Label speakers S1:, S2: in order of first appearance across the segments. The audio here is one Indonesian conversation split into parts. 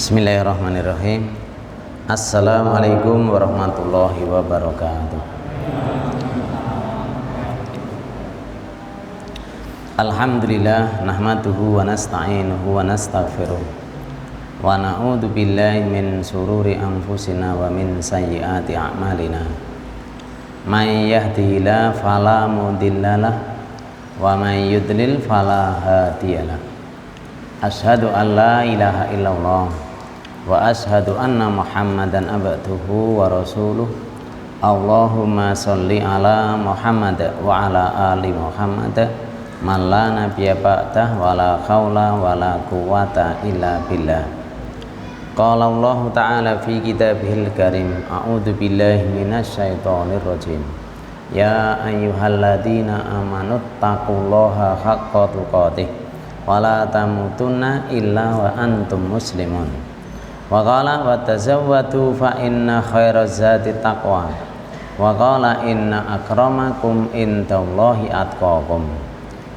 S1: Bismillahirrahmanirrahim. Assalamualaikum warahmatullahi wabarakatuh. Alhamdulillah nahmaduhu wa nasta'inuhu wa nastaghfiruh wa na'udzu billahi min sururi anfusina wa min sayyiati a'malina. May yahdihillahu fala mudhillalah wa may yudlil fala hadiyalah. Asyhadu an la ilaha illallah wa asyhadu anna Muhammadan abduhu wa rasuluh. Allahumma sholli ala Muhammad wa ala ali Muhammad man la nabiyya ba'dah wa la haula wa la quwwata illa billah. Qala Allah ta'ala fi kitabihil karim, a'udzu billahi minasyaitonir rajim. Ya ayyuhalladzina amanu taqullaha haqqa tuqatih wa la tamutunna illa wa antum muslimun. Wa qala wa tazawwadu fa inna khairaz zati taqwa. Wa qala inna akramakum indallahi atqakum.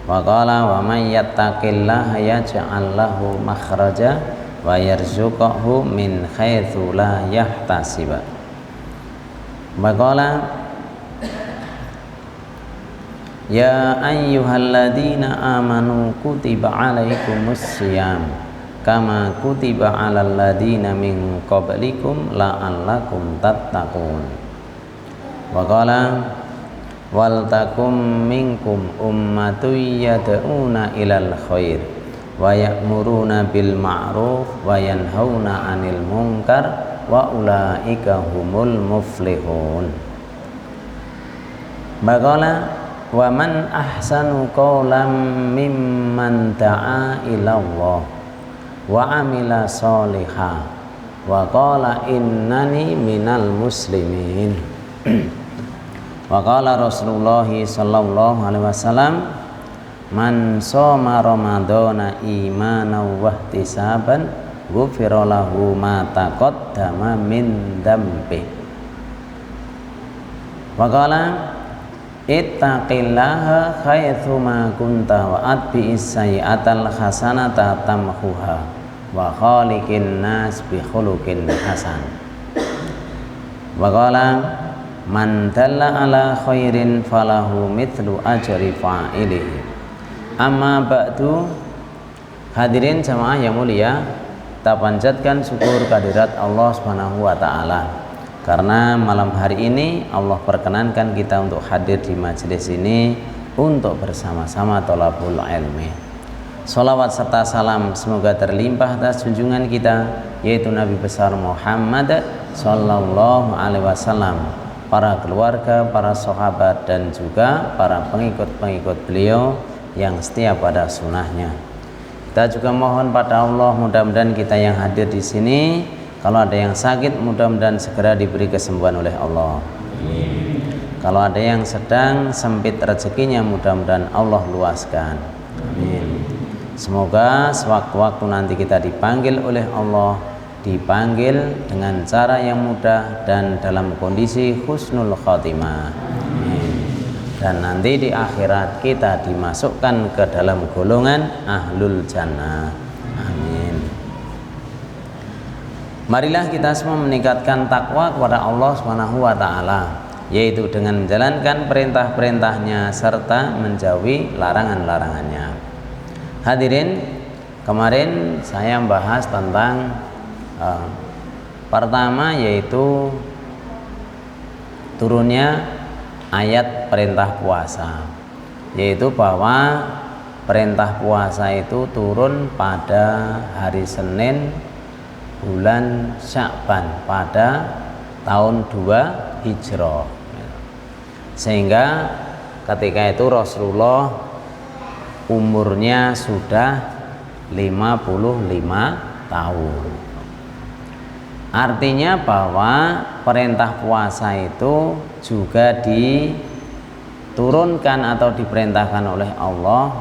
S1: Wa qala wa may yattaqillaha yaj'al lahu makhraja wa yarzuqhu min haitsu la yahtasib. Wa qala ya ayyuhalladzina amanu kutiba alaikumus syiyam kama kutiba alal ladzina min qablikum la'allakum tattaqun. Wa qala wal takum minkum ummatun yad'una ilal khair wa ya'muruna bil ma'ruf wa yanhauna 'anil munkar wa ulaika humul muflihun. Baqala wa man ahsanu qawlan mimman da'a ila Allah wa amila sholihan wa qala innani minal muslimin. Wa qala Rasulullah sallallahu alaihi wasallam man shoma ramadhana imanan wa ihtisaban ghufira lahu ma taqaddama min dzambi. Wa qala ittaqillaha haitsuma kunta wa atbi'is sayyi'atal hasanata tamhuha wa khaliqin nas bi khuluqin hasan. Wa qala man dalla ala khairin falahu mithlu ajri fa'ilihi. Amma ba'du. Hadirin jamaah yang mulia, kita panjatkan syukur kehadirat Allah Subhanahu wa taala karena malam hari ini Allah perkenankan kita untuk hadir di majelis ini untuk bersama-sama thalabul ilmi. Salawat serta salam semoga terlimpah atas junjungan kita yaitu Nabi besar Muhammad sallallahu alaihi wasallam, para keluarga, para sahabat dan juga para pengikut-pengikut beliau yang setia pada sunnahnya. Kita juga mohon pada Allah mudah-mudahan kita yang hadir di sini kalau ada yang sakit mudah-mudahan segera diberi kesembuhan oleh Allah. Amin. Kalau ada yang sedang sempit rezekinya mudah-mudahan Allah luaskan. Amin. Semoga sewaktu-waktu nanti kita dipanggil oleh Allah, dipanggil dengan cara yang mudah dan dalam kondisi husnul khotimah. Amin. Dan nanti di akhirat kita dimasukkan ke dalam golongan ahlul jannah. Amin. Marilah kita semua meningkatkan takwa kepada Allah Subhanahu wa taala, yaitu dengan menjalankan perintah-perintahnya serta menjauhi larangan-larangannya. Hadirin, kemarin saya membahas tentang pertama yaitu turunnya ayat perintah puasa, yaitu bahwa perintah puasa itu turun pada hari Senin bulan Sya'ban pada tahun 2 Hijrah, sehingga ketika itu Rasulullah umurnya sudah 55 tahun. Artinya bahwa perintah puasa itu juga diturunkan atau diperintahkan oleh Allah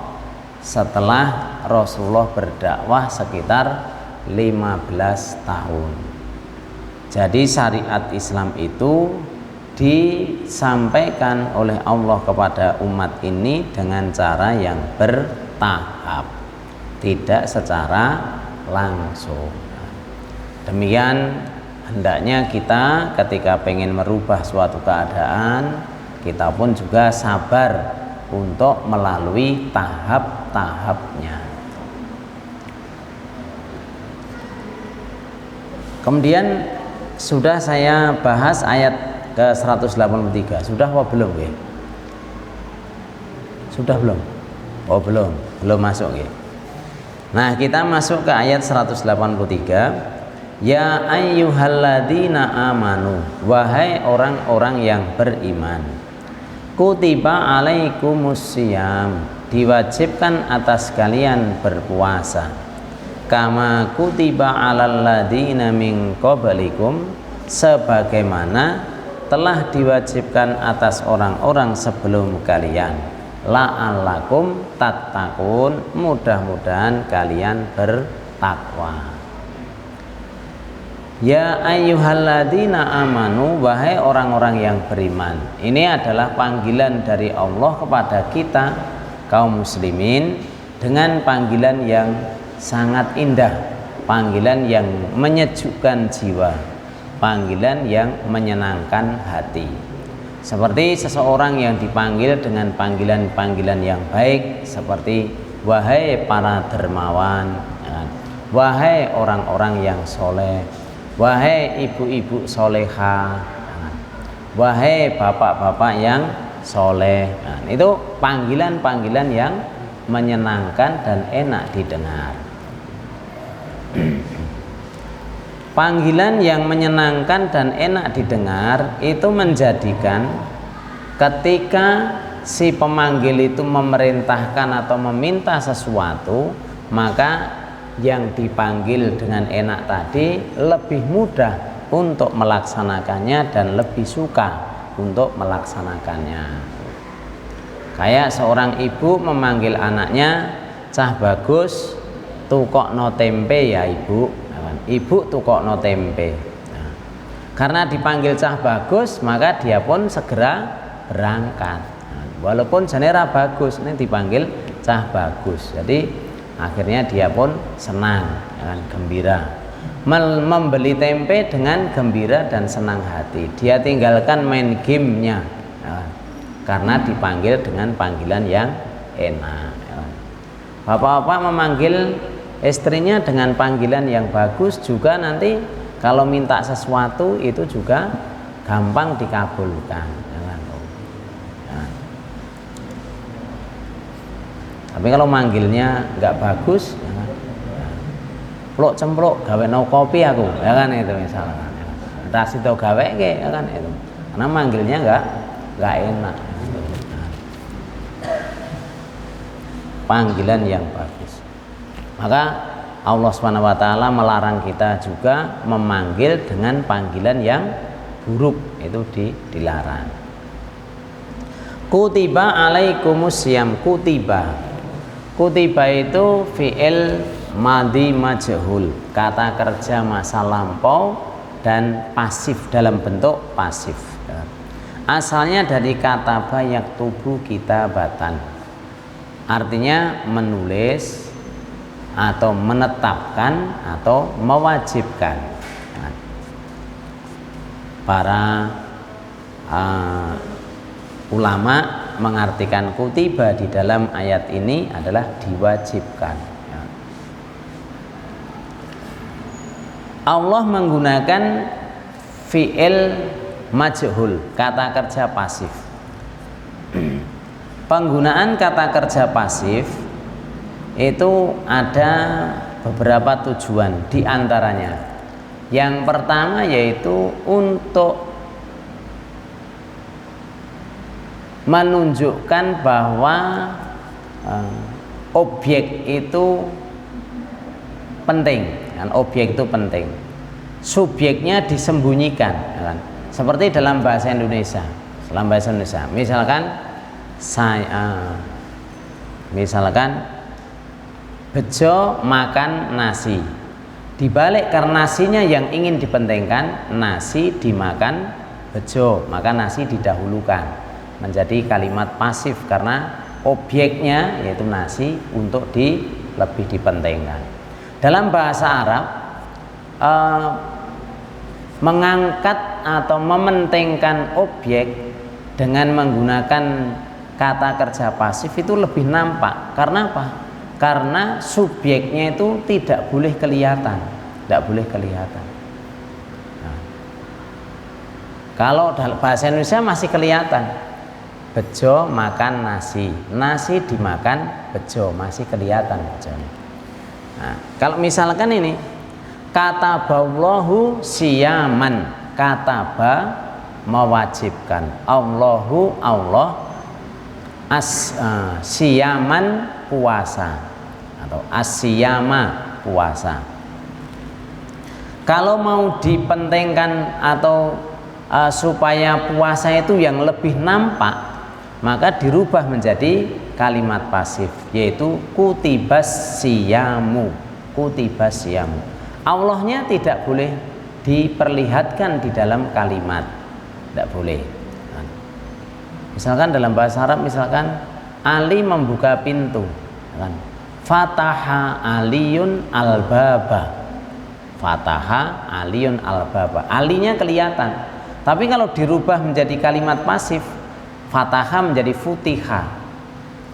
S1: setelah Rasulullah berdakwah sekitar 15 tahun. Jadi syariat Islam itu disampaikan oleh Allah kepada umat ini dengan cara yang bertahap, tidak secara langsung. Demikian hendaknya kita ketika pengen merubah suatu keadaan, kita pun juga sabar untuk melalui tahap-tahapnya. Kemudian sudah saya bahas ayat ke 183. Sudah apa belum ya? Sudah belum? Oh belum masuk ya. Nah, kita masuk ke ayat 183. Ya ayyuhalladzina amanu, wahai orang-orang yang beriman, kutiba alaikumusiyam, diwajibkan atas kalian berpuasa, kama kutiba alal ladzina min qablikum, sebagaimana telah diwajibkan atas orang-orang sebelum kalian, la'allakum tattaqun, mudah-mudahan kalian bertakwa. Ya ayyuhalladzina amanu, wahai orang-orang yang beriman. Ini adalah panggilan dari Allah kepada kita kaum muslimin dengan panggilan yang sangat indah, panggilan yang menyejukkan jiwa, panggilan yang menyenangkan hati. Seperti seseorang yang dipanggil dengan panggilan-panggilan yang baik, seperti wahai para dermawan, wahai orang-orang yang soleh, wahai ibu-ibu soleha, wahai bapak-bapak yang soleh. Itu panggilan-panggilan yang menyenangkan dan enak didengar. Panggilan yang menyenangkan dan enak didengar itu menjadikan ketika si pemanggil itu memerintahkan atau meminta sesuatu, maka yang dipanggil dengan enak tadi lebih mudah untuk melaksanakannya dan lebih suka untuk melaksanakannya. Kayak seorang ibu memanggil anaknya, cah bagus tukokno tempe ya ibu, ibu tukokno tempe. Nah, karena dipanggil cah bagus, maka dia pun segera berangkat. Nah, walaupun jenera bagus, ini dipanggil cah bagus, jadi akhirnya dia pun senang, gembira, membeli tempe dengan gembira dan senang hati. Dia tinggalkan main gamenya, karena dipanggil dengan panggilan yang enak. Bapak-bapak memanggil istrinya dengan panggilan yang bagus juga, nanti kalau minta sesuatu itu juga gampang dikabulkan. Tapi kalau manggilnya nggak bagus, plok cemplok gawe no kopi aku, ya kan itu misalnya. Tas itu gawe ke, ya kan itu. Karena manggilnya nggak enak. Panggilan yang bagus. Maka Allah SWT melarang kita juga memanggil dengan panggilan yang buruk, itu dilarang. Kutiba alaikumusiyam, kutiba. Kutiba itu fi'il madhi majhul, kata kerja masa lampau dan pasif, dalam bentuk pasif. Asalnya dari kata bayak tubuh kitabatan, artinya menulis atau menetapkan atau mewajibkan. Para ulama mengartikan kutiba di dalam ayat ini adalah diwajibkan. Allah menggunakan fi'il majhul, kata kerja pasif. Penggunaan kata kerja pasif itu ada beberapa tujuan, di antaranya yang pertama yaitu untuk menunjukkan bahwa objek itu penting, kan? Objek itu penting, subjeknya disembunyikan, kan? Seperti dalam bahasa Indonesia, misalkan bejo makan nasi, dibalik karena nasinya yang ingin dipentingkan, nasi dimakan bejo, maka nasi didahulukan, menjadi kalimat pasif karena objeknya yaitu nasi untuk lebih dipentingkan. Dalam bahasa Arab mengangkat atau mementingkan objek dengan menggunakan kata kerja pasif itu lebih nampak. Karena apa? Karena subjeknya itu tidak boleh kelihatan, Nah, kalau dalam bahasa Indonesia masih kelihatan, bejo makan nasi, nasi dimakan bejo, masih kelihatan bejonya. Nah, kalau misalkan ini kataballahu siyaman, kataba mewajibkan, Allahu Allah, siyaman puasa atau asyama puasa. Kalau mau dipentingkan atau supaya puasa itu yang lebih nampak, maka dirubah menjadi kalimat pasif, yaitu kutibas siyamu. Allahnya tidak boleh diperlihatkan di dalam kalimat, tidak boleh. Misalkan dalam bahasa Arab, misalkan Ali membuka pintu, fataha aliyun albaba, fataha aliyun albaba, alinya kelihatan. Tapi kalau dirubah menjadi kalimat pasif, fataha menjadi futiha,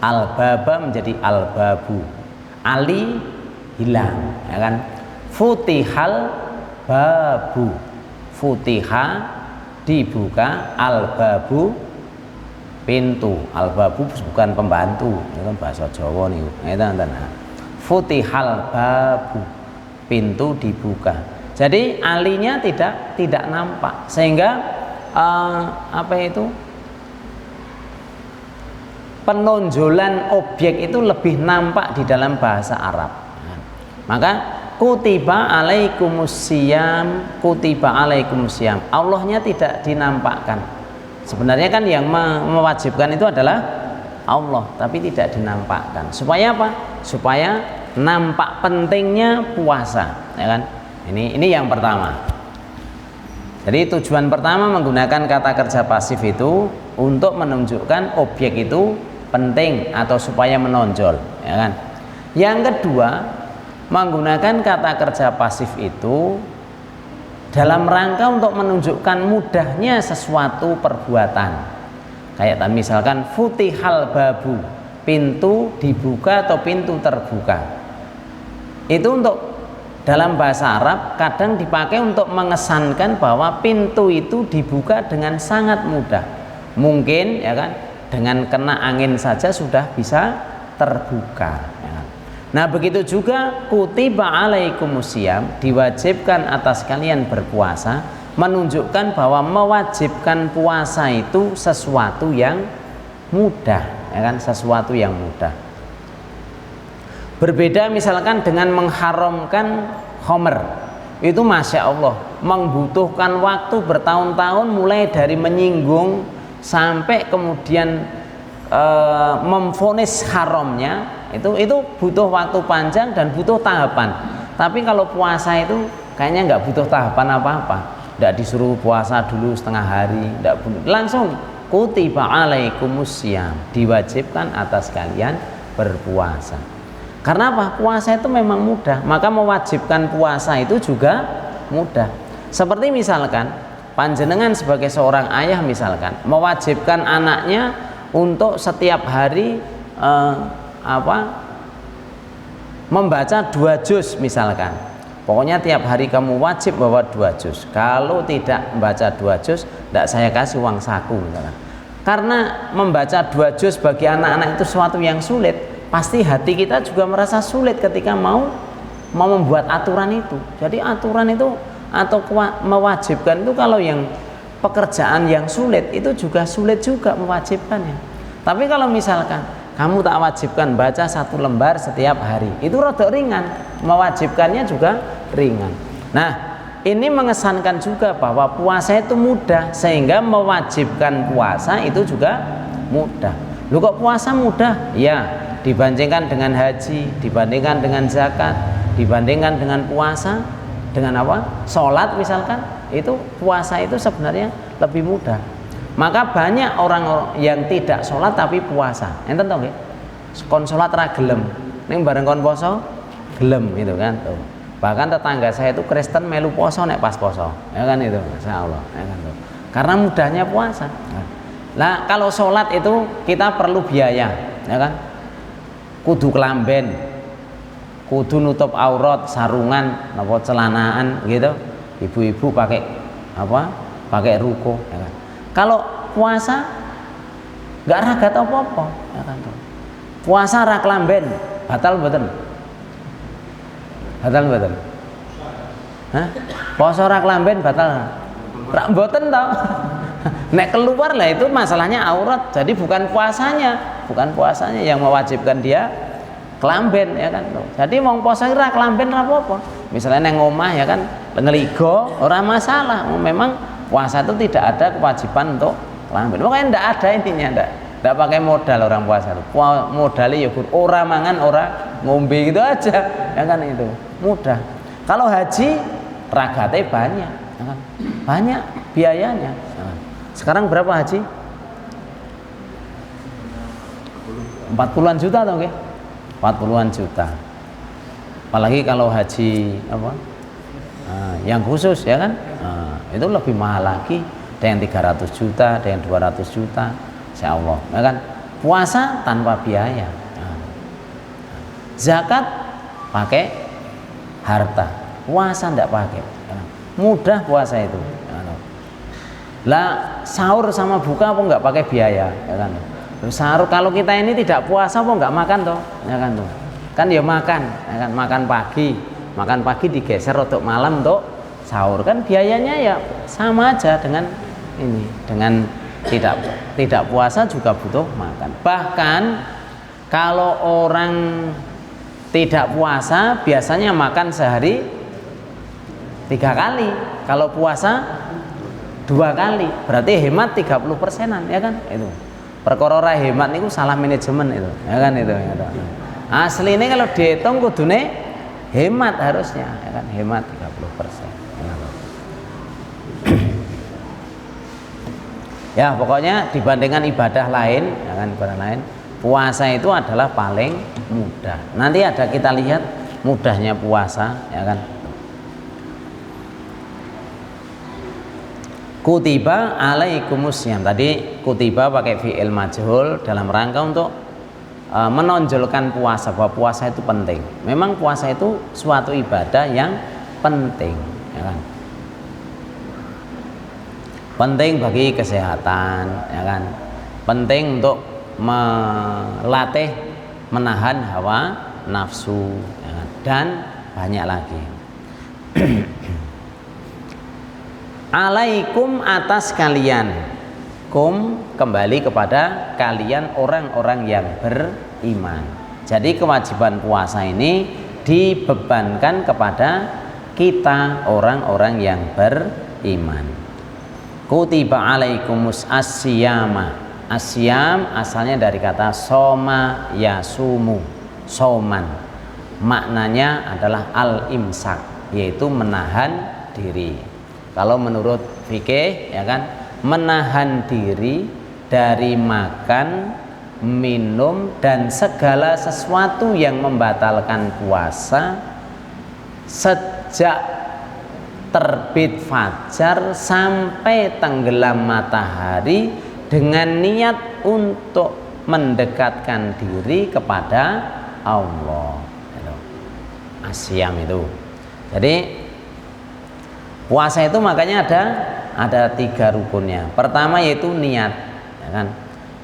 S1: albaba menjadi albabu, ali hilang, ya kan? Futihal babu, futiha dibuka, albabu pintu, albabu bukan pembantu, itu kan bahasa Jawa nih, futihal babu, pintu dibuka. Jadi alinya tidak nampak, sehingga penonjolan objek itu lebih nampak di dalam bahasa Arab. Maka kutiba alaikumusiyam, Allahnya tidak dinampakkan. Sebenarnya kan yang mewajibkan itu adalah Allah, tapi tidak dinampakkan. Supaya apa? Supaya nampak pentingnya puasa, ya kan? Ini yang pertama. Jadi tujuan pertama menggunakan kata kerja pasif itu untuk menunjukkan objek itu penting atau supaya menonjol, ya kan? Yang kedua, menggunakan kata kerja pasif itu dalam rangka untuk menunjukkan mudahnya sesuatu perbuatan. Kayak misalkan futihal babu, pintu dibuka atau pintu terbuka. Itu untuk dalam bahasa Arab kadang dipakai untuk mengesankan bahwa pintu itu dibuka dengan sangat mudah. Mungkin ya kan, dengan kena angin saja sudah bisa terbuka, ya kan? Nah, begitu juga kutiba alaikumusiyam, diwajibkan atas kalian berpuasa, menunjukkan bahwa mewajibkan puasa itu sesuatu yang mudah, ya kan? Sesuatu yang mudah. Berbeda misalkan dengan mengharamkan khamr, itu masya Allah membutuhkan waktu bertahun-tahun, mulai dari menyinggung sampai kemudian memvonis haramnya. Itu butuh waktu panjang dan butuh tahapan. Tapi kalau puasa itu kayaknya nggak butuh tahapan apa-apa. Nggak disuruh puasa dulu setengah hari, nggak butuh. Langsung kutiba alaikumusiyam, diwajibkan atas kalian berpuasa. Karena apa? Puasa itu memang mudah, maka mewajibkan puasa itu juga mudah. Seperti misalkan panjenengan sebagai seorang ayah misalkan mewajibkan anaknya untuk setiap hari membaca 2 juz misalkan. Pokoknya tiap hari kamu wajib bawa 2 juz. Kalau tidak membaca 2 juz, tidak saya kasih uang saku misalkan. Karena membaca 2 juz bagi anak-anak itu sesuatu yang sulit, pasti hati kita juga merasa sulit ketika mau membuat aturan itu. Jadi aturan itu atau mewajibkan itu, kalau yang pekerjaan yang sulit itu juga sulit juga mewajibkannya. Tapi kalau misalkan kamu tak wajibkan baca 1 lembar setiap hari, itu rada ringan, mewajibkannya juga ringan. Nah, ini mengesankan juga bahwa puasa itu mudah, sehingga mewajibkan puasa itu juga mudah. Lu kok puasa mudah? Ya, dibandingkan dengan haji, dibandingkan dengan zakat, dibandingkan dengan puasa, dengan apa? Sholat misalkan, itu puasa itu sebenarnya lebih mudah. Maka banyak orang yang tidak sholat tapi puasa. Enten tau nggih? Kon sholat ra gelem, ning bareng kon poso gelem gitu kan. Tuh. Bahkan tetangga saya itu Kristen melu poso nek pas poso, ya kan itu, Masya Allah, ya kan itu. Karena mudahnya puasa. Nah kalau sholat itu kita perlu biaya, ya kan? Kudu kelamben, kudu nutup aurat, sarungan, apa celanaan gitu. Ibu-ibu pakai apa? Pakai ruko, ya kan? Kalau puasa nggak ragat apa-apa, ya kan? Puasa ra kelamben, batal mboten? Batal mboten? Hah? Poso ra kelamben batal? Ra mboten to. Nek keluar lah itu masalahnya aurat. Jadi bukan puasanya yang mewajibkan dia kelamben, ya kan. Jadi wong poso ra kelamben ra apa-apa. Misalnya neng omah ya kan ngeligo ora masalah. Memang puasa itu tidak ada kewajiban untuk kelamben. Makanya ndak ada intinya ndak pakai modal orang puasa itu. Modalnya ya ora mangan ora ngombe gitu aja, ya kan itu. Mudah. Kalau haji ragate banyak, ya kan? Banyak biayanya. Ya kan? Sekarang berapa haji? 40-an juta atau enggak? 40-an juta. Apalagi kalau haji apa? Yang khusus ya kan? Itu lebih mahal lagi. Ada yang 300 juta, ada yang 200 juta. Insya Allah, ya kan? Puasa tanpa biaya. Zakat pakai harta, puasa ndak pakai, mudah puasa itu. Lah sahur sama buka apa nggak pakai biaya, ya kan? Sahur kalau kita ini tidak puasa apa nggak makan toh, ya kan tuh? Kan ya makan, ya kan? Makan pagi digeser untuk malam untuk sahur, kan biayanya ya sama aja dengan ini, dengan tidak puasa juga butuh makan. Bahkan kalau orang tidak puasa biasanya makan sehari 3 kali, kalau puasa 2 kali, berarti hemat 30%-an, ya kan itu. Perkara ora hemat niku salah manajemen itu, ya kan itu. Asli ini kalau dihitung kudune hemat harusnya, ya kan, hemat 30%. Ya pokoknya dibandingkan ibadah lain, ya kan, ibadah lain, puasa itu adalah paling mudah. Nanti ada kita lihat mudahnya puasa, ya kan. Kutiba alaikumusiyam. Tadi kutiba pakai fi'il majhul dalam rangka untuk menonjolkan puasa, bahwa puasa itu penting. Memang puasa itu suatu ibadah yang penting, ya kan. Penting bagi kesehatan, ya kan. Penting untuk melatih menahan hawa nafsu, ya kan? Dan banyak lagi. Alaikum atas kalian, kum kembali kepada kalian orang-orang yang beriman. Jadi kewajiban puasa ini dibebankan kepada kita orang-orang yang beriman. Kutiba alaikumus asyama. Asyam asalnya dari kata soma yasumu, soman. Maknanya adalah al-imsak, yaitu menahan diri. Kalau menurut fikih, ya kan, menahan diri dari makan, minum dan segala sesuatu yang membatalkan puasa sejak terbit fajar sampai tenggelam matahari dengan niat untuk mendekatkan diri kepada Allah. Asyam itu. Jadi puasa itu makanya ada 3 rukunnya. Pertama yaitu niat, ya kan.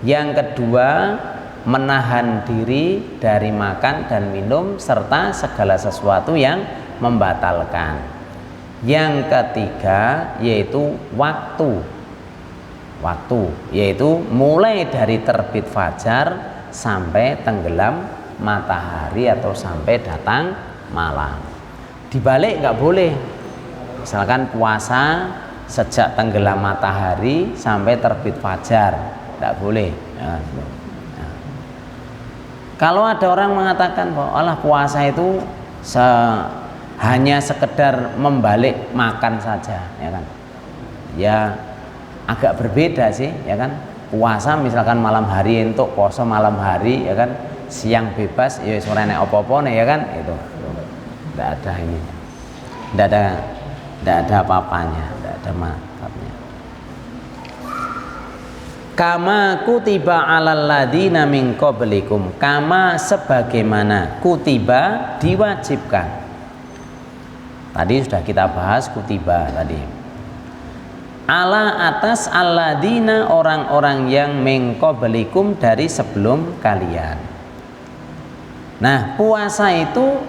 S1: Yang kedua menahan diri dari makan dan minum serta segala sesuatu yang membatalkan. Yang ketiga yaitu waktu, yaitu mulai dari terbit fajar sampai tenggelam matahari atau sampai datang malam. Dibalik nggak boleh. Misalkan puasa sejak tenggelam matahari sampai terbit fajar, nggak boleh. Ya. Kalau ada orang mengatakan bahwa Allah puasa itu hanya sekedar membalik makan saja, ya kan? Ya agak berbeda sih, ya kan? Puasa misalkan malam hari untuk poso malam hari, ya kan? Siang bebas, ya sore nek opo-opo nih, ya kan? Itu tidak ada ini. Tidak ada apa-apanya, tidak ada manfaatnya. Kama kutiba alal ladina min qablikum, kama sebagaimana kutiba diwajibkan. Tadi sudah kita bahas kutiba tadi. Ala atas alladina orang-orang yang min qablikum dari sebelum kalian. Nah, puasa itu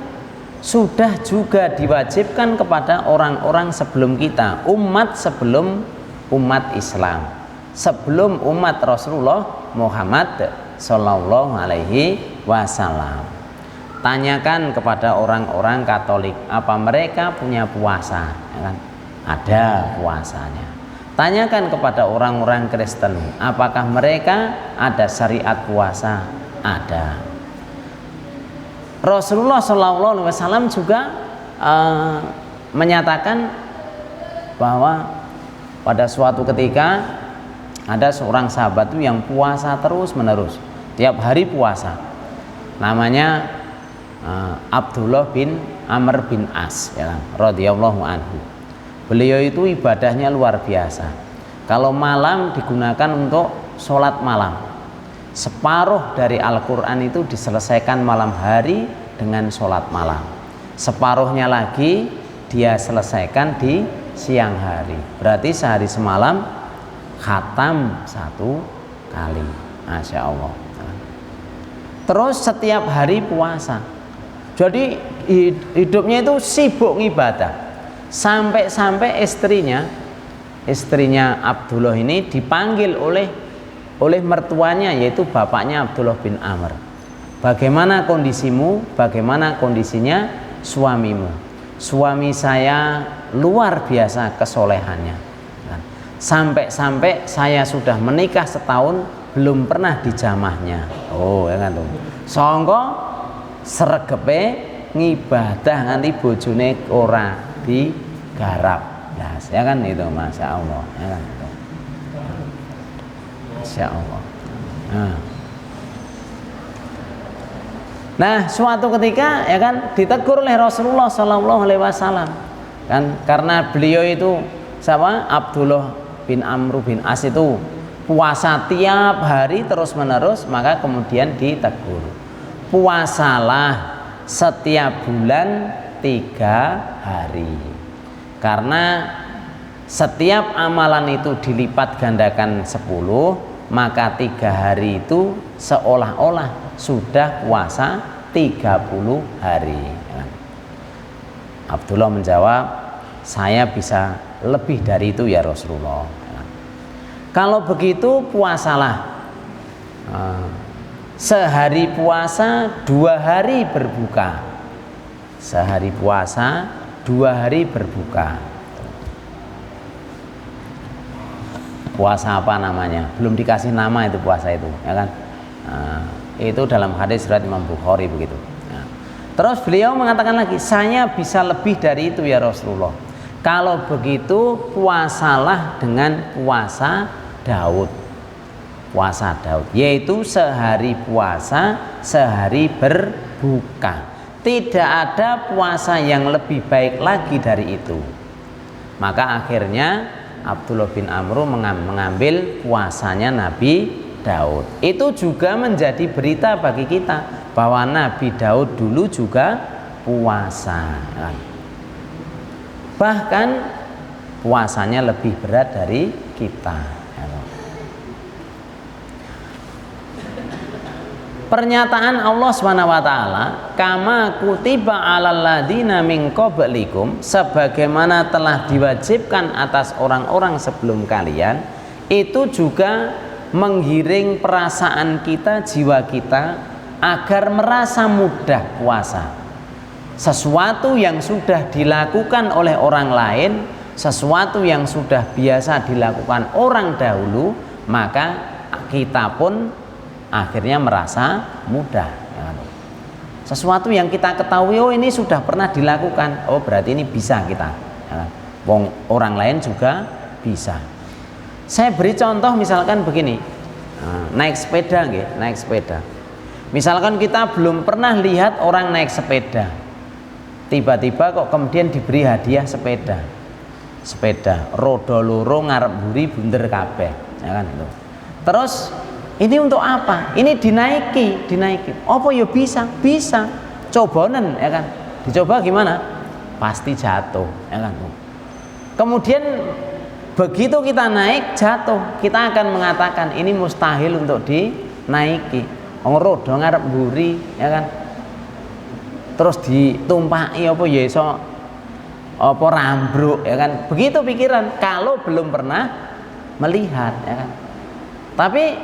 S1: sudah juga diwajibkan kepada orang-orang sebelum kita, umat sebelum umat Islam, sebelum umat Rasulullah Muhammad Sallallahu Alaihi Wasallam. Tanyakan kepada orang-orang Katolik, apa mereka punya puasa? Ya kan? Ada puasanya. Tanyakan kepada orang-orang Kristen, apakah mereka ada syariat puasa? Ada. Rasulullah Sallallahu Alaihi Wasallam juga menyatakan bahwa pada suatu ketika ada seorang sahabat itu yang puasa terus menerus, tiap hari puasa. Namanya Abdullah bin Amr bin As, ya, radhiyallahu anhu. Beliau itu ibadahnya luar biasa. Kalau malam digunakan untuk sholat malam. Separuh dari Al-Quran itu diselesaikan malam hari dengan sholat malam. Separuhnya lagi dia selesaikan di siang hari. Berarti sehari semalam khatam 1 kali. Masya Allah. Terus setiap hari puasa. Jadi hidupnya itu sibuk ibadah. Sampai-sampai istrinya Abdullah ini dipanggil oleh mertuanya, yaitu bapaknya Abdullah bin Amr. Bagaimana kondisimu? Bagaimana kondisinya suamimu? Suami saya luar biasa kesolehannya. Sampai-sampai saya sudah menikah setahun belum pernah dijamahnya. Oh, ya kan tuh. Songko sregepe ngibadah nganti bojone ora digarap. Ya kan itu, Masya Allah. Ya kan itu. Masya Allah. Nah, suatu ketika ya kan ditegur oleh Rasulullah Sallallahu Alaihi Wasallam, kan karena beliau itu sama Abdullah bin Amr bin As itu puasa tiap hari terus menerus, maka kemudian ditegur, puasalah setiap bulan 3 hari, karena setiap amalan itu dilipat gandakan 10, maka 3 hari itu seolah-olah sudah puasa 30 hari. Abdullah menjawab, saya bisa lebih dari itu ya Rasulullah. Kalau begitu puasalah sehari puasa 2 hari berbuka, sehari puasa 2 hari berbuka. Puasa apa namanya? Belum dikasih nama itu puasa itu, ya kan? Itu dalam hadis riwayat Imam Bukhari begitu. Terus beliau mengatakan lagi, saya bisa lebih dari itu ya Rasulullah. Kalau begitu puasalah dengan puasa Daud. Puasa Daud, yaitu sehari puasa, sehari berbuka. Tidak ada puasa yang lebih baik lagi dari itu. Maka akhirnya Abdullah bin Amr mengambil puasanya Nabi Daud. Itu juga menjadi berita bagi kita bahwa Nabi Daud dulu juga puasa. Bahkan puasanya lebih berat dari kita. Pernyataan Allah SWT, kama kutiba alal ladina min qablikum, sebagaimana telah diwajibkan atas orang-orang sebelum kalian, itu juga menggiring perasaan kita, jiwa kita agar merasa mudah puasa. Sesuatu yang sudah dilakukan oleh orang lain, sesuatu yang sudah biasa dilakukan orang dahulu, maka kita pun akhirnya merasa mudah. Sesuatu yang kita ketahui, oh ini sudah pernah dilakukan, oh berarti ini bisa kita. Orang lain juga bisa. Saya beri contoh misalkan begini, naik sepeda, naik sepeda. Misalkan kita belum pernah lihat orang naik sepeda, tiba-tiba kok kemudian diberi hadiah sepeda roda loro ngarep mburi bunder kabeh, ya kan itu. Terus ini untuk apa? Ini dinaiki. Apa ya bisa. Cobanen, ya kan. Dicoba gimana? Pasti jatuh, ya kan. Kemudian begitu kita naik jatuh, kita akan mengatakan ini mustahil untuk dinaiki. Roda ngarep mburi, ya kan. Terus ditumpaki apa ya iso apa rambruk, ya kan. Begitu pikiran kalau belum pernah melihat, ya kan. Tapi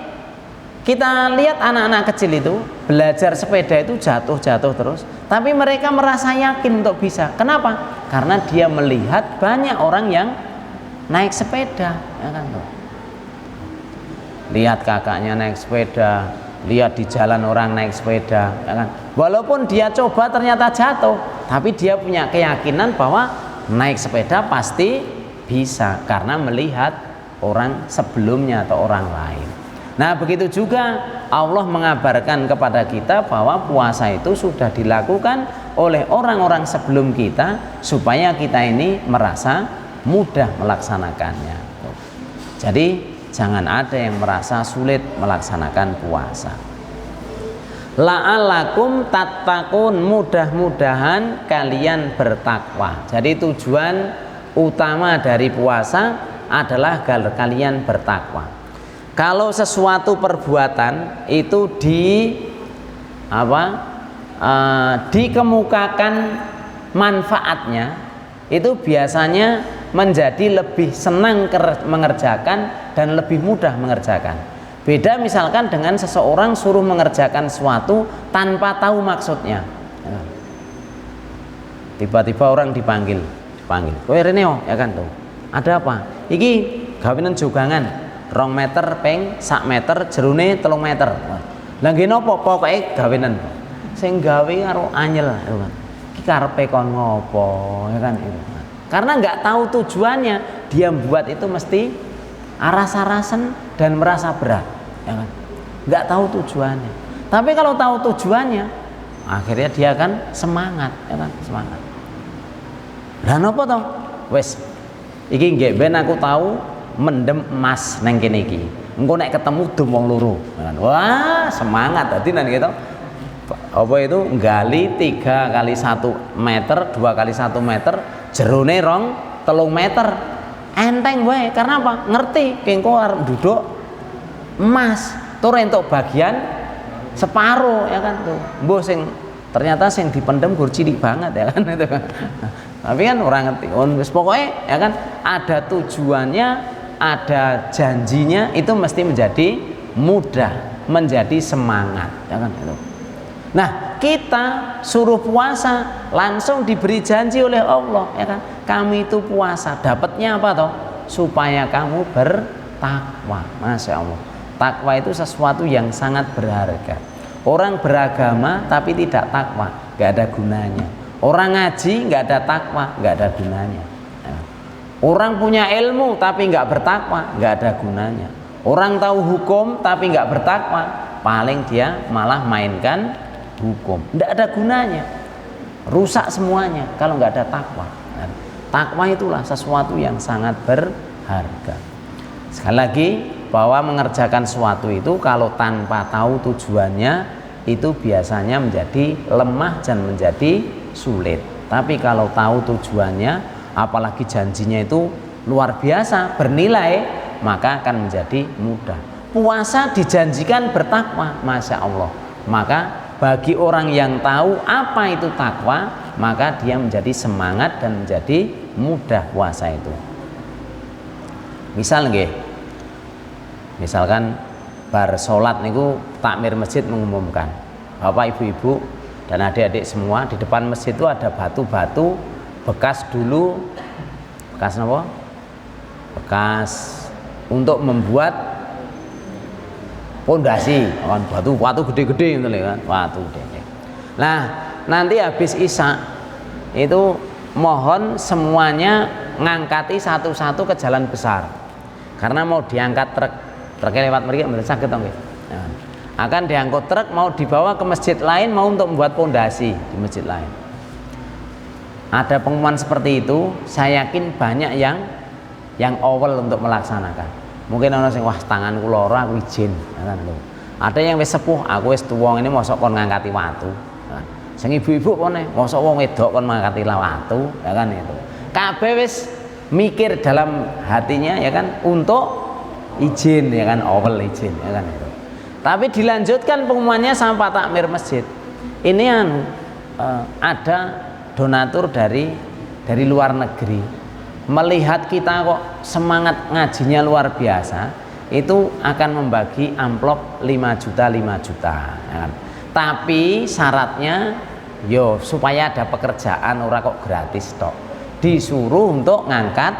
S1: kita lihat anak-anak kecil itu belajar sepeda itu jatuh terus, tapi mereka merasa yakin untuk bisa. Kenapa? Karena dia melihat banyak orang yang naik sepeda, ya kan tuh. Lihat kakaknya naik sepeda, lihat di jalan orang naik sepeda, ya kan. Walaupun dia coba ternyata jatuh, tapi dia punya keyakinan bahwa naik sepeda pasti bisa karena melihat orang sebelumnya atau orang lain. Nah, begitu juga Allah mengabarkan kepada kita bahwa puasa itu sudah dilakukan oleh orang-orang sebelum kita supaya kita ini merasa mudah melaksanakannya. Jadi jangan ada yang merasa sulit melaksanakan puasa. La'allakum tattaqun, mudah-mudahan kalian bertakwa. Jadi tujuan utama dari puasa adalah agar kalian bertakwa. Kalau sesuatu perbuatan itu dikemukakan manfaatnya, itu biasanya menjadi lebih senang mengerjakan dan lebih mudah mengerjakan. Beda misalkan dengan seseorang suruh mengerjakan sesuatu tanpa tahu maksudnya. Tiba-tiba orang dipanggil. Kowe rene ya kan tuh. Ada apa? Iki gawenan jogangan. 2 meter ping 1 meter jerone 3 meter. Lah nggih napa pokoke gawenan. Sing gawe karo anyel, ya kan. Iki karepe kon ngopo, ya kan itu. Karena nggak tahu tujuannya, dia buat itu mesti aras-arasen dan merasa berat, ya kan. Nggak tahu tujuannya. Tapi kalau tahu tujuannya, akhirnya dia akan semangat, ya kan, semangat. Lah napa to? Wes iki nggih ben aku tahu mendem emas neng kene iki. Engko nek ketemu dum wong loro. Wah, semangat dadi nang gitu. Apa itu nggali 3 kali 1 meter, 2 kali 1 meter, jerone 3 meter. Enteng wae, karena apa? Ngerti kengko arep duduk emas, tur entuk bagian separo, ya kan tuh. Mbuh sing ternyata sing dipendem gur cilik banget, ya kan itu. Tapi kan orang ngerti. Wis pokoke ya kan ada tujuannya, ada janjinya, itu mesti menjadi mudah, menjadi semangat, ya kan itu. Nah, kita suruh puasa langsung diberi janji oleh Allah, ya kan. Kami itu puasa, dapatnya apa toh? Supaya kamu bertakwa. Masya Allah. Takwa itu sesuatu yang sangat berharga. Orang beragama tapi tidak takwa, nggak ada gunanya. Orang ngaji nggak ada takwa, nggak ada gunanya. Orang punya ilmu tapi nggak bertakwa, nggak ada gunanya. Orang tahu hukum tapi nggak bertakwa, paling dia malah mainkan hukum, nggak ada gunanya, rusak semuanya kalau nggak ada takwa. Takwa itulah sesuatu yang sangat berharga. Sekali lagi, bahwa mengerjakan sesuatu itu kalau tanpa tahu tujuannya itu biasanya menjadi lemah dan menjadi sulit. Tapi kalau tahu tujuannya, apalagi janjinya itu luar biasa bernilai, maka akan menjadi mudah. Puasa dijanjikan bertakwa, Masya Allah. Maka bagi orang yang tahu apa itu takwa, maka dia menjadi semangat dan menjadi mudah puasa itu. Misalkan bar sholat niku takmir masjid mengumumkan, Bapak Ibu-ibu dan adik-adik semua, di depan masjid itu ada batu-batu bekas dulu, bekas apa? Bekas untuk membuat pondasi, batu gede-gede gitu kan, batu gede. Nah, nanti habis Isya itu mohon semuanya ngangkati satu-satu ke jalan besar, karena mau diangkat truknya lewat mereka sakit dong, nah, akan diangkut truk mau dibawa ke masjid lain, mau untuk membuat pondasi di masjid lain. ada pengumuman seperti itu, saya yakin banyak yang awal untuk melaksanakan. Mungkin orang sing wah tanganku lara aku izin, ya kan lho. Ada yang wis sepuh, aku wis tuwa ngene mosok kon ngangkati watu. Ya kan? Sing ibu-ibu kene, mosok wong wedok kon ngangkati watu, ya kan itu. Kabeh wis mikir dalam hatinya ya kan untuk izin ya kan, awal izin ya kan itu. Tapi dilanjutkan pengumumannya sama Pak Takmir masjid. Ini ada donatur dari luar negeri melihat kita kok semangat ngajinya luar biasa, itu akan membagi amplop 5 juta ya kan? Tapi syaratnya yo supaya ada pekerjaan, ora kok gratis tok, disuruh untuk ngangkat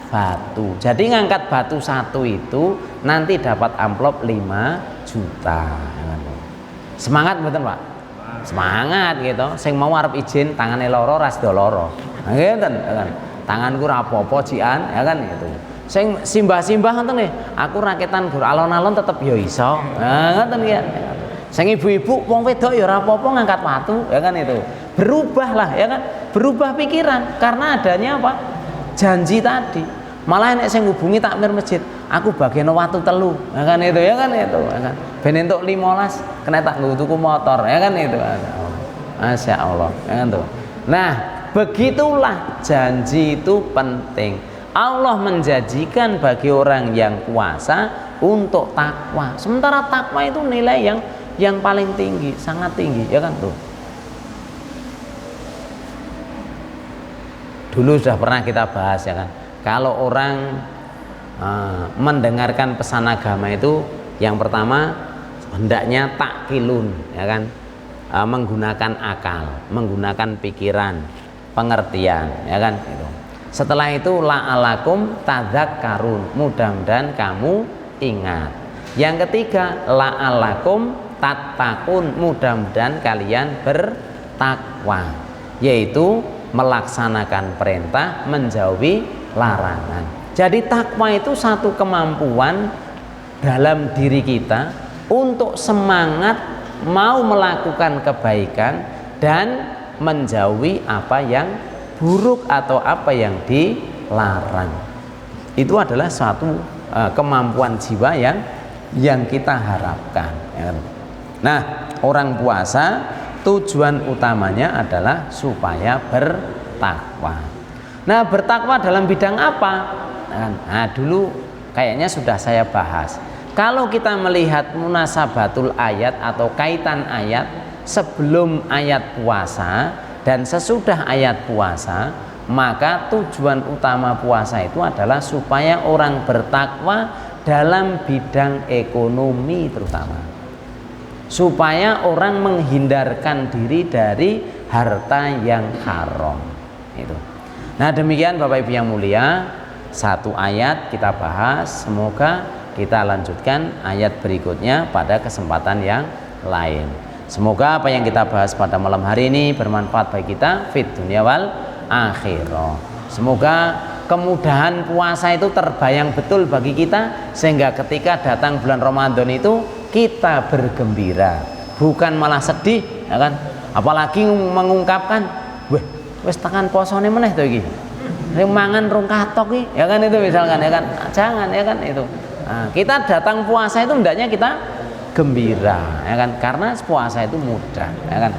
S1: batu. Jadi ngangkat batu satu itu nanti dapat amplop 5 juta ya kan? Semangat betul Pak? Semangat gitu. Sing mau arep izin tangane loro ras do loro. Ngeten kan. Tanganku ora apa-apa jian ya kan itu. Sing simbah-simbah ngoten nggih. Aku raketan gur alon-alon tetep ya iso. Ngoten ya. Sing ibu-ibu wong wedok ya ora apa-apa ngangkat watu ya kan itu. Berubahlah ya kan. Berubah pikiran karena adanya apa? Janji tadi. Malah nek sing hubungi takmir masjid, aku bagian watu telu ya kan itu ya kan itu ya kan. Ben entuk 15 kena tak nggo tuku motor ya kan itu. Masya Allah ya kan tuh. Nah, begitulah janji itu penting. Allah menjanjikan bagi orang yang puasa untuk takwa. Sementara takwa itu nilai yang paling tinggi, sangat tinggi ya kan tuh. Dulu sudah pernah kita bahas ya kan. Kalau orang mendengarkan pesan agama itu yang pertama hendaknya takkilun ya kan, menggunakan akal, menggunakan pikiran, pengertian ya kan itu. Setelah itu la'alakum tadzakkarun, mudah-mudahan kamu ingat. Yang ketiga la'alakum tattaqun, mudah-mudahan kalian bertakwa, yaitu melaksanakan perintah, menjauhi larangan. Jadi takwa itu satu kemampuan dalam diri kita untuk semangat mau melakukan kebaikan dan menjauhi apa yang buruk atau apa yang dilarang. Itu adalah suatu kemampuan jiwa yang kita harapkan ya. Nah, orang puasa tujuan utamanya adalah supaya bertakwa. Nah, bertakwa dalam bidang apa? Nah, dulu kayaknya sudah saya bahas. Kalau kita melihat munasabatul ayat atau kaitan ayat sebelum ayat puasa dan sesudah ayat puasa, maka tujuan utama puasa itu adalah supaya orang bertakwa dalam bidang ekonomi terutama. Supaya orang menghindarkan diri dari harta yang haram. Itu. Nah, demikian Bapak Ibu yang mulia, satu ayat kita bahas, semoga kita lanjutkan ayat berikutnya pada kesempatan yang lain. Semoga apa yang kita bahas pada malam hari ini bermanfaat bagi kita fid dunya wal akhirah. Semoga kemudahan puasa itu terbayang betul bagi kita, sehingga ketika datang bulan Ramadan itu kita bergembira, bukan malah sedih ya kan. Apalagi mengungkapkan, weh wis tekan posone meneh to iki. Sing mangan rong katok iki, ya kan itu misalkan ya kan. Jangan ya kan itu. Nah, kita datang puasa itu hendaknya kita gembira ya kan, karena puasa itu mudah ya kan.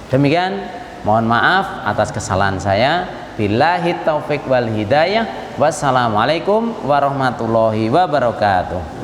S1: Demikian, mohon maaf atas kesalahan saya. Billahi taufik wal hidayah. Wassalamualaikum warahmatullahi wabarakatuh.